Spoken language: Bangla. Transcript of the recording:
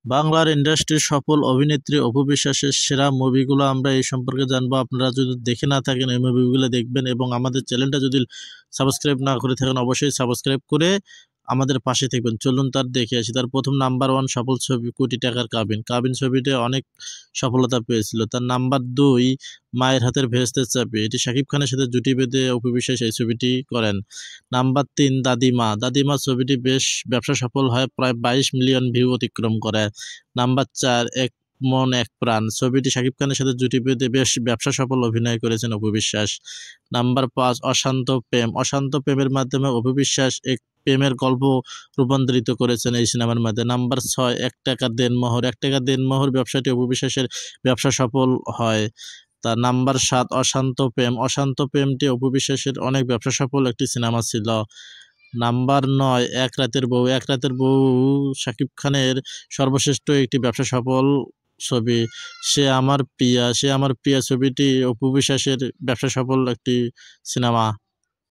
বাংলার ইন্ডাস্ট্রির সফল অভিনেত্রী অপু বিশ্বাসের সেরা মুভিগুলো আমরা এই সম্পর্কে জানবো। আপনারা যদি দেখে না থাকেন এই মুভিগুলো দেখবেন, এবং আমাদের চ্যানেলটা যদি সাবস্ক্রাইব না করে থাকেন অবশ্যই সাবস্ক্রাইব করে আমাদের পাশে থাকবেন। চলুন তার দেখে আসি। তার প্রথম নাম্বার 1 সফল ছবি কোটি টাকার কাবিন। কাবিন ছবিটি অনেক সফলতা পেয়েছিল। তার নাম্বার 2 মায়ের হাতের ভেস্তের চাবি। এটি শাকিব খানের সাথে জুটি বেঁধে অপু বিশ্বাস এই ছবিটি করেন। নাম্বার 3 দাদিমা। দাদিমা ছবিটি বেশ ব্যবসা সফল হয়, প্রায় 22 মিলিয়ন ভিউ অতিক্রম করে। নাম্বার 4 এক মন এক প্রাণ। ছবিটি শাকিব খানের সাথে জুটি বেঁধে বেশ ব্যবসা সফল অভিনয় করেছেন অপু বিশ্বাস। নাম্বার 5 অশান্ত প্রেম। অশান্ত প্রেমের মাধ্যমে অপু বিশ্বাস এক প্রেমের গল্প রূপান্তরিত করেছেন এই সিনেমার মধ্যে। নাম্বার 6 এক টাকা দেনমোহর। এক টাকা দেনমোহর ব্যবসাটি অপু বিশ্বাসের ব্যবসা সফল হয়। তার নাম্বার 7 অশান্ত প্রেম। অশান্ত প্রেমটি অপু বিশ্বাসের অনেক ব্যবসা সফল একটি সিনেমা ছিল। নাম্বার 9 এক রাতের বউ। এক রাতের বউ শাকিব খানের সর্বশ্রেষ্ঠ একটি ব্যবসা সফল ছবি। সে আমার প্রিয়া। সে আমার প্রিয়া ছবিটি অপু বিশ্বাসের ব্যবসা সফল একটি সিনেমা।